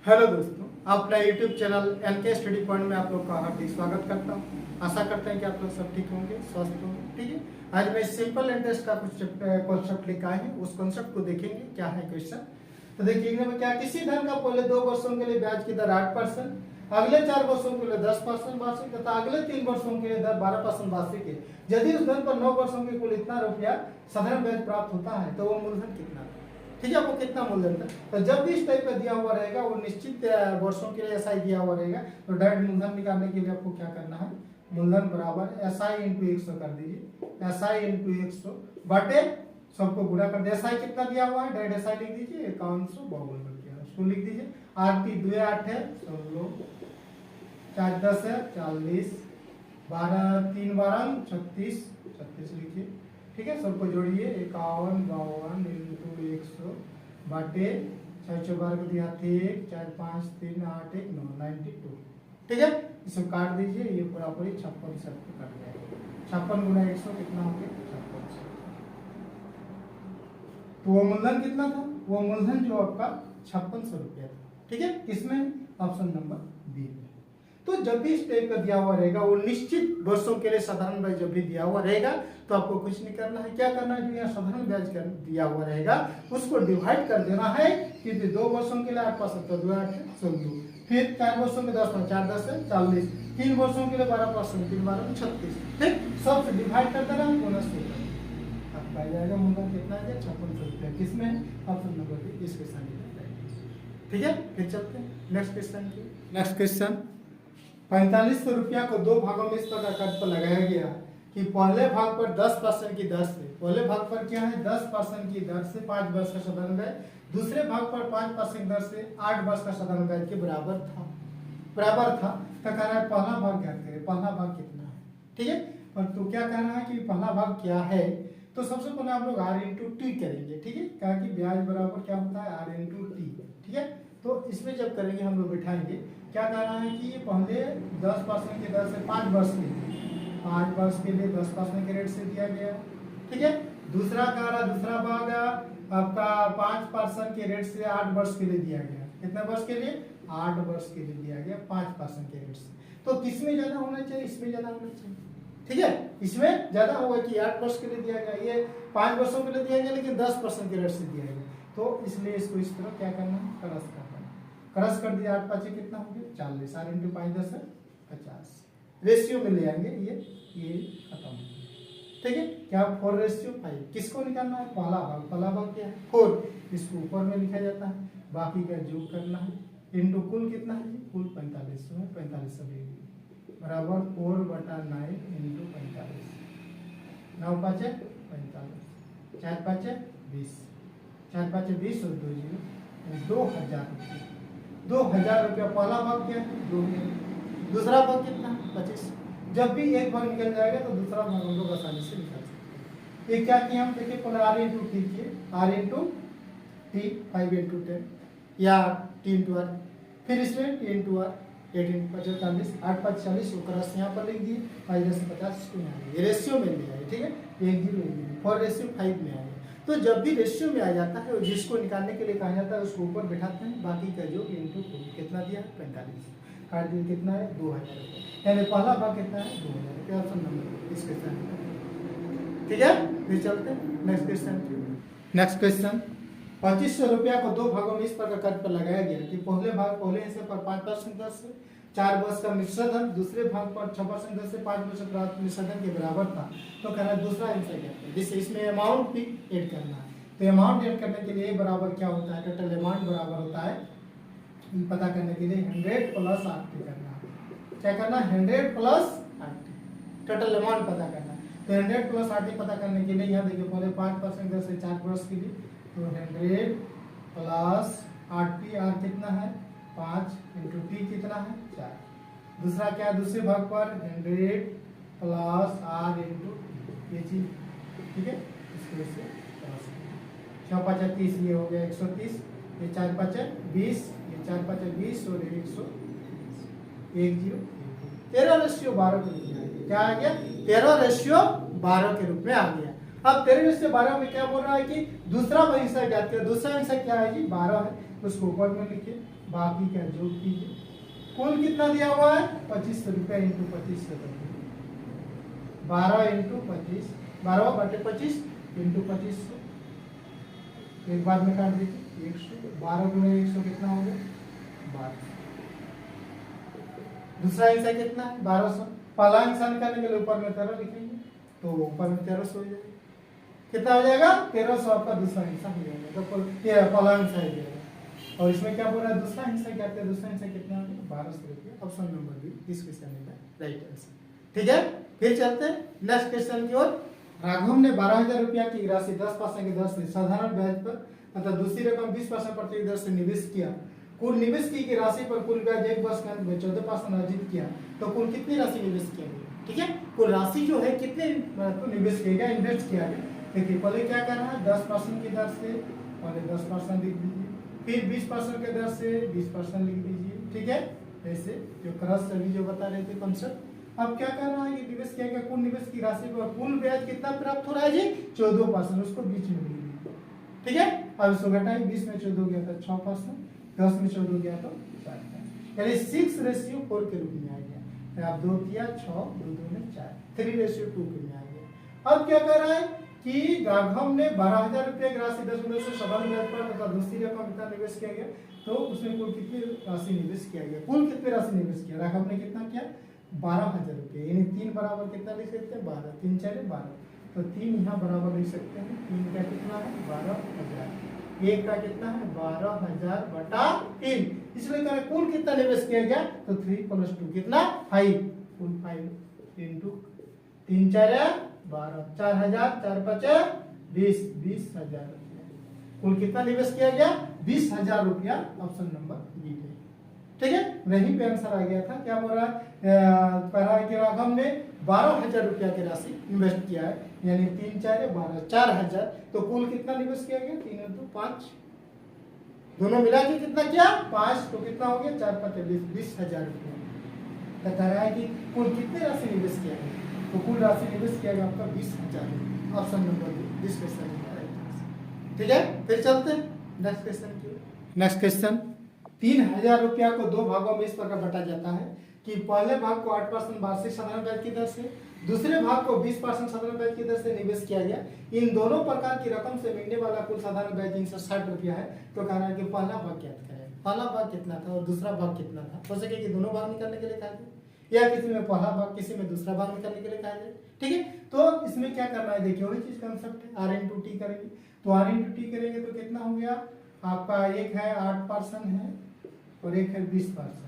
Hello दोस्तों, अपना YouTube channel NK study point में आप लोग का हार्दिक स्वागत करता हूँ। आशा करते हैं कि आप लोग सब ठीक होंगे, स्वस्थ होंगे। ठीक है, आज मैं सिंपल इंटरेस्ट का कुछ कॉन्सेप्ट लिखा है, उस कॉन्सेप्ट को देखेंगे क्या है क्वेश्चन। तो देखिए क्या, किसी धन का पहले 2 वर्षों के लिए ब्याज की दर 8%, अगले 4 वर्षों के लिए 10% वार्षिक तथा अगले 3 वर्षों के लिए दर 12% वार्षिक है। यदि उस धन पर 9 वर्षों के कुल इतना रुपया साधारण ब्याज प्राप्त होता है तो वो मूलधन कितना है। ठीक है, आपको कितना मूलधन था। तो जब भी इस टाइप का दिया हुआ रहेगा, वो निश्चित वर्षों के लिए एसआई दिया हुआ रहेगा, तो डायरेक्ट मूलधन निकालने के लिए आपको क्या करना है, मूलधन बराबर एसआई इंटू 100 कर दीजिए। एसआई इंटू 100 बटे सबको गुणा कर दिया। एसआई कितना दिया हुआ है, डायरेक्ट एसआई लिख दीजिए 5152 रुपया, उसको लिख दीजिए। आरटी 2 8 है 16, 4 10 है 40, 12 3 12 36 36 लिखिए। ठीक है, सबको जोड़िए 5152 इंटू 100 बाटे 6 12 को दिया 1 4 5 3 8 1 9 92। ठीक है, इसको काट दीजिए, ये पूरा पूरी 56 से कट जाएगा। 56 गुना 100 कितना हो गया, 56। तो वो मूलधन कितना था, वो मूलधन जो आपका 5600 रुपया था। ठीक है, किसमें, ऑप्शन नंबर बी में। तो जब भी इस टाइप का दिया हुआ रहेगा, वो निश्चित वर्षों के लिए साधारण ब्याज जब भी दिया हुआ रहेगा, तो आपको कुछ नहीं करना है। क्या करना है, जो यहाँ साधारण ब्याज दिया हुआ रहेगा उसको डिवाइड कर देना है। कि 2 वर्षों के लिए 8% तो 2 8 है 16, फिर 4 वर्षों में 10 4 10 है 40, 3 वर्षों के लिए 12% 3 12 36। ठीक, सबसे डिवाइड कर देना, बोनस से आपका आ जाएगा मूलधन कितना है, 5600 रुपया। किसमें, ऑप्शन नंबर बी, इस क्वेश्चन में। ठीक है, फिर चलते हैं नेक्स्ट क्वेश्चन की। नेक्स्ट क्वेश्चन, 4500 रुपया को 2 भागों में इस प्रकार कर्ज पर लगाया गया कि पहले भाग पर 10% की दर से, पहले भाग पर क्या है 10% की दर से 5 वर्ष का साधारण ब्याज, दूसरे भाग पर 5% दर से 8 वर्ष का साधारण ब्याज के बराबर था। तो कह रहा है पहला भाग ज्ञात करें, पहला भाग कितना है। ठीक है, और तो क्या कहना है कि पहला भाग क्या है, तो सबसे पहले आप लोग R इंटू टी करेंगे। ठीक है, कहा कि ब्याज बराबर क्या होता है, R इंटू टी। ठीक है, तो इसमें जब करेंगे हम लोग बिठाएंगे, क्या कह रहा है कि ये पहले 10% की दर से 5 वर्ष के लिए, 5 वर्ष के लिए 10% के रेट से दिया गया। ठीक है, दूसरा कह रहा, दूसरा भाग आपका 5% के रेट से 8 वर्ष के लिए दिया गया। कितने वर्ष के लिए, 8 वर्ष के लिए दिया गया 5% के रेट से। तो किसमें ज्यादा होना चाहिए, इसमें ज्यादा होना चाहिए। ठीक है, इसमें ज्यादा होगा कि 8 वर्ष के लिए दिया गया, ये 5 वर्षों के लिए दिया गया लेकिन 10% के रेट से दिया गया। तो इसलिए इसको इस तरह क्या करना है, क्रॉस करना है। क्रॉस कर दिया, 8 5 कितना हो गया 40, 8 इंटू 5 10 है 50। रेशियो में ले आएंगे, ये खत्म हो गया। ठीक है, क्या 4:5 किसको निकालना है, पहला भाग क्या है 4, इसको ऊपर में लिखा जाता है, बाकी का योग करना है। इंटू कुल कितना है, कुल 45 है, 45 बराबर 4/9 इंटू 45, 9 5 45, 4 5 20, 4 5 20 और 2 0, 2000 रुपये। 2000 रुपया पहला भाग क्या है, 2000। दूसरा भाग कितना, 25। जब भी एक भाग निकल जाएगा तो दूसरा भाग हम लोग आसानी से निकाल सकते हैं। ये क्या किया हम, देखिए पहले R इंटू टी किए, R इंटू टी 5 इंटू 10 या T इंटू R, फिर इसमें T इंटू R 8 इंटू 5 40, 8 5 40 को क्रॉस यहाँ पर लिख दिए, 5 10 50 इसको यहाँ लिखिए। ये रेशियो में ले आए। ठीक है, 1 0 4:5 में आएगा। तो जब भी रेशियो में आ जाता है, जिसको निकालने के लिए कहा जाता है उसको ऊपर बैठाते हैं, बाकी का जो इंटू कितना दिया 45, काट दिए कितना है 2000 रुपये, यानी पहला भाग कितना है 2000 रुपये। ऑप्शन नंबर इस क्वेश्चन। ठीक है, फिर चलते हैं नेक्स्ट क्वेश्चन। नेक्स्ट क्वेश्चन, 2500 रुपया को 2 भागों में इस प्रकार कर्ज पर लगाया गया कि पहले भाग पहले हिस्से पर 5% दर से 4 वर्ष का मिश्र धन, दूसरे भाग पर 6% दर से 5 वर्ष प्राप्त मिश्र धन के बराबर था। तो कह रहा है दूसरा हिस्सा क्या है, जिससे इसमें अमाउंट भी ऐड करना है। तो अमाउंट ऐड करने के लिए बराबर क्या होता है, टोटल अमाउंट बराबर होता है, पता करने के लिए 100 प्लस 80 करना है। क्या करना है, 100 प्लस 80, टोटल अमाउंट पता करना है। तो 100 प्लस 80 पता करने के लिए यहाँ देखिए पहले 5% दर से 4 वर्ष के लिए, तो 100 प्लस 80, आर कितना है 5 इंटू टी कितना है 4। दूसरा क्या, दूसरे भाग पर 100 प्लस आर इंटू ये चीज। ठीक है, इसको से 6 5 30, ये हो गया 130, ये 4 5 20, ये 4 5 20 और 100 10 13:12 के रूप में आ गया। क्या आ गया, 13:12 के रूप में आ गया। अब 13:12 में क्या बोल रहा है कि दूसरा हिस्सा ज्ञात करें। दूसरा हिस्सा क्या है जी 12 है, उसको ऊपर में लिखिए, बाकी का जोड़ कीजिए। कुल कितना दिया हुआ है 2500 रुपया इंटू 2500 12 इंटू 25, 12/25 इंटू 2500, एक बार में काट दीजिए 100, 12 गुणे 100 कितना हो गया 12। दूसरा हिस्सा कितना है 1200, पहला हिस्सा निकालने के लिए ऊपर में 13 लिखेंगे तो ऊपर में 1300 हो जाएगा। कितना हो जाएगा 1300 आपका दूसरा हिस्सा हो जाएगा। तो पहला हिस्सा हो जाएगा। और इसमें क्या बोल रहा है दूसरा हिस्सा क्या है, दूसरा हिस्सा कितना हो गया 1200 रुपये। ऑप्शन नंबर बी इस क्वेश्चन में राइट आंसर। ठीक है, फिर चलते हैं नेक्स्ट क्वेश्चन की ओर। राघव ने 12,000 रुपया की राशि 10% की दर से साधारण ब्याज पर मतलब दूसरी रकम 20% प्रति दर से निवेश किया। कुल निवेश की राशि पर कुल ब्याज एक वर्ष के अंत में 14% अर्जित किया, तो कुल कितनी राशि निवेश किया गया। ठीक है, कुल राशि जो है कितने तो निवेश किया गया, इन्वेस्ट किया गया। देखिए पहले क्या करना है 10% की दर से पहले 10% लिख दीजिए, फिर 20% के दर से 20% लिख दीजिए। ठीक है, ऐसे जो क्रॉस सभी जो बता रहे थे कंसेप्ट। अब क्या करना है ये निवेश किया गया कुल निवेश की राशि पर कुल ब्याज कितना प्राप्त हो रहा है जी 14%, उसको बीच में लिख दीजिए। ठीक है, अब इसको घटाइए 20 में 14 गया था 6%, 10 में 14 गया तो 4%, यानी 6:4 के रूप में आ गया। आप 2 किया 6, 2 में 4, 3:2 के में आ गया। अब क्या कर रहा है कि राघव ने 12,000 रुपये की राशि 10% से साधारण ब्याज पर तथा दूसरी रकम कितना निवेश किया गया, तो उसमें कुल कितनी राशि निवेश किया गया, कुल कितनी राशि निवेश किया राघव ने कितना किया 12,000 रुपये, यानी 3 बराबर कितना लिख सकते हैं 12, 3 4 12, तो 3 यहाँ बराबर लिख सकते हैं। 3 का कितना है 12,000, 1 का कितना है 12,000 बटा 3, इसलिए कह रहे कुल कितना निवेश किया गया तो 3 + 2 कितना 5, कुल 5 इंटू 3 4 12, 4,000 4 5 20, 20,000 रुपया कुल कितना निवेश किया गया 20,000 रुपया। ऑप्शन नंबर बी है। ठीक है, वहीं पे आंसर आ गया था। क्या बोल रहा है पढ़ा कि राघव ने 12,000 रुपया की राशि इन्वेस्ट किया है, यानी 3 4 12 4,000, तो कुल कितना निवेश किया गया 3 × 5, दोनों मिला के कितना किया 5, तो कितना हो गया 4 5 20, 20,000 रुपया। बता रहा है कि कुल कितनी राशि निवेश किया गया, तो कुल राशि निवेश किया गया आपका 20,000। ऑप्शन नंबर बी इस क्वेश्चन में राइट आंसर। ठीक है, फिर चलते हैं नेक्स्ट क्वेश्चन की। नेक्स्ट क्वेश्चन 3,000 रुपया को 2 भागों में इस प्रकार बांटा जाता है कि पहले भाग को 8% वार्षिक साधारण ब्याज की दर से, दूसरे भाग को 20% साधारण ब्याज की दर से निवेश किया गया। इन दोनों प्रकार की रकम से मिलने वाला कुल साधारण ब्याज 360 रुपया है। तो कहना है कि पहला भाग क्या करें, पहला भाग कितना था और दूसरा भाग कितना था। हो सके कि दोनों भाग निकालने के लिए कहा जाए, या किसी में पहला भाग किसी में दूसरा भाग निकालने के लिए कहा जाए। ठीक है, तो इसमें क्या करना है देखिए वही चीज कंसेप्ट है, R/T करेंगे। तो R/T करेंगे तो कितना हो गया आपका, एक है 8% है और एक है 20%।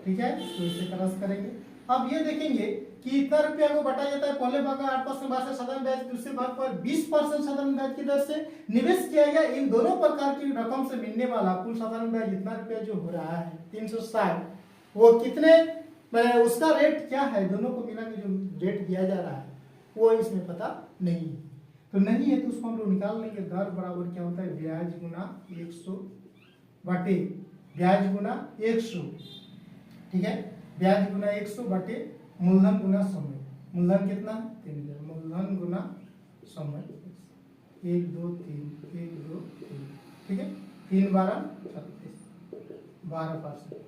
ठीक है, तो इसे क्रॉस करेंगे। अब ये देखेंगे कि इतना रुपया को बटा जाता है, पहले भाग का 8% वार्षिक साधारण ब्याज, दूसरे भाग पर 20% साधारण ब्याज की दर से निवेश किया गया। इन दोनों प्रकार की रकम से मिलने वाला कुल साधारण ब्याज इतना रुपया जो हो रहा है 360, वो कितने उसका रेट क्या है, दोनों को मिला के जो रेट दिया जा रहा है वो इसमें पता नहीं है। तो नहीं है तो उसको हम लोग निकाल लेंगे। दर बराबर क्या होता है ब्याज गुना 100 बटे ब्याज गुना 100। ठीक है, ब्याज गुना 100 बटे मूलधन गुना समय। मूलधन कितना है 3,000, मूलधन गुना समय 1 2 3 1 2 3। ठीक है, 3 12 36, 12%।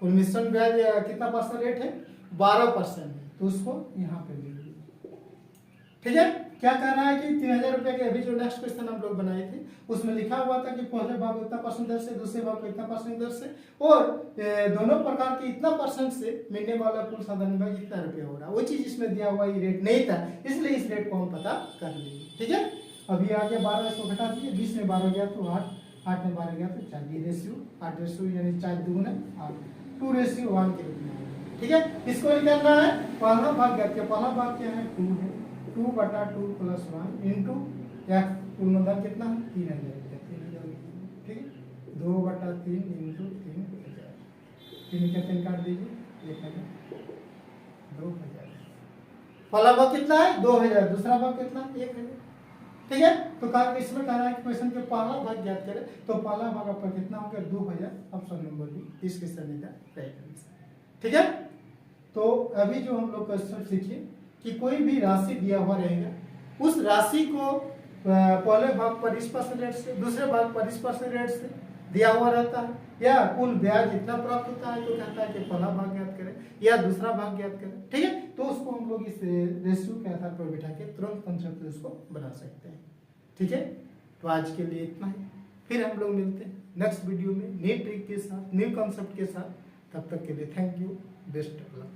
कुल मिश्रण ब्याज कितना परसेंट रेट है 12% है, तो उसको यहाँ पे ले लीजिए। ठीक है, क्या कह रहा है कि 3,000 रुपये के अभी जो नेक्स्ट क्वेश्चन हम लोग बनाए थे उसमें लिखा हुआ था कि पहले भाग इतना परसेंट दर से, दूसरे भाग को इतना परसेंट दर से, और दोनों प्रकार के इतना परसेंट से मिलने वाला कुल साधारण ब्याज इतना रुपया हो रहा है। वो चीज इसमें दिया हुआ ये रेट नहीं था, इसलिए इस रेट को हम पता कर लेंगे। ठीक है, अभी आगे 12 इसको घटा दिए, 20 में 12 गया तो 8, 8 में 12 गया तो 4, ये रेशियो 8:2 यानी 4 2 8, 2:1 के रूप में। ठीक है, इसको निकालना है। पहला भाग क्या, पहला भाग क्या है 2 है, 2/2 + 1 इंटू कुल मूलधन कितना है 3,000 रुपया, 3,000। ठीक है, 2/3 इंटू 3,000, 3 का 3 काट दीजिए 1,000, 2,000। पहला भाग कितना है 2,000, दूसरा भाग कितना 1,000। ठीक है, तो इसमें कह रहा है कि क्वेश्चन के पहला भाग ज्ञात करें, तो पहला भाग आपका कितना हो गया 2,000। ऑप्शन नंबर बी इस क्वेश्चन का राइट आंसर। ठीक है, तो अभी जो हम लोग क्वेश्चन सीखे कि कोई भी राशि दिया हुआ रहेगा, उस राशि को पहले भाग पर 20% रेट से, दूसरे भाग पर 20% रेट से दिया हुआ रहता है, या कुल ब्याज इतना प्राप्त होता है तो कहता है कि पहला भाग ज्ञात करें या दूसरा भाग ज्ञात करें। ठीक है, तो उसको हम लोग इस रेशियो के आधार पर बिठा के तुरंत कंसेप्ट उसको बना सकते हैं। ठीक है, तो आज के लिए इतना ही, फिर हम लोग मिलते हैं नेक्स्ट वीडियो में न्यू ट्रिक के साथ, न्यू कॉन्सेप्ट के साथ। तब तक के लिए thank you, best of luck.